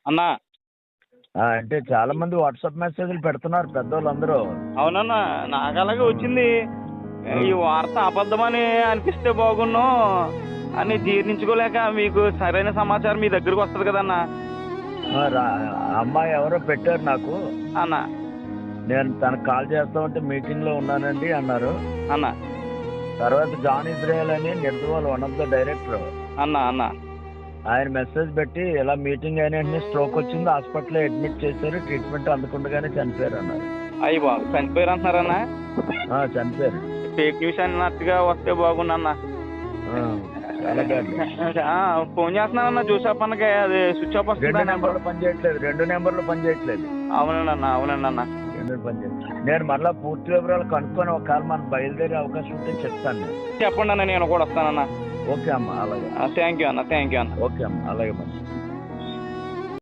అన్నా అంటే చాలా మంది వాట్సాప్ మెసేజ్లు పెడుతున్నారు పెద్దోళ్ళందరూ. అవునన్నా, నాకు అలాగే వచ్చింది. ఈ వార్త అబద్ధమని అనిపిస్తే బాగున్ను అని జీర్ణించుకోలేక మీకు సరైన సమాచారం మీ దగ్గరకు వస్తుంది కదన్నా. అమ్మాయి ఎవరో పెట్టారు నాకు, అన్న నేను తనకు కాల్ చేస్తామంటే మీటింగ్లో ఉన్నానండి అన్నారు. అన్న తర్వాత జాన్ ఇజ్రాయెల్ అని నిర్దవాల్ వన్ ఆఫ్ ద డైరెక్టర్ అన్న అన్న ఆయన మెసేజ్ పెట్టి ఇలా మీటింగ్ అయిన వెంటనే స్ట్రోక్ వచ్చింది, హాస్పిటల్లో అడ్మిట్ చేశారు, ట్రీట్మెంట్ అందుకుండగానే చనిపోయారు అన్నారు. అయ్యి బాబు, చనిపోయారు అంటున్నారన్నా? చనిపోయారు. ఫేక్ న్యూస్ అన్నట్టుగా వస్తే బాగుండన్నా. చాలా బ్యాడ్. ఫోన్ చేస్తున్నానన్నా జోసెఫ్ అన్నకి, అది స్విచ్ ఆఫ్ వస్తుంది. 2 నెంబర్లు పనిచేయట్లేదు, 2 నెంబర్లు పనిచేయట్లేదు. అవునండి అన్న, అవునండి అన్న. 2 పనిచేయట్లేదు. నేను మళ్ళీ పూర్తి వివరాలు కనుక్కొని ఒకవేళ మనం బయలుదేరే అవకాశం ఉంటే చెప్తాను నేను. చెప్పండి అన్న, నేను కూడా వస్తానన్నా. ఓకే అమ్మా, అలాగే. థ్యాంక్ యూ అన్న, థ్యాంక్ యూ అన్న. ఓకే అమ్మా, అలాగే.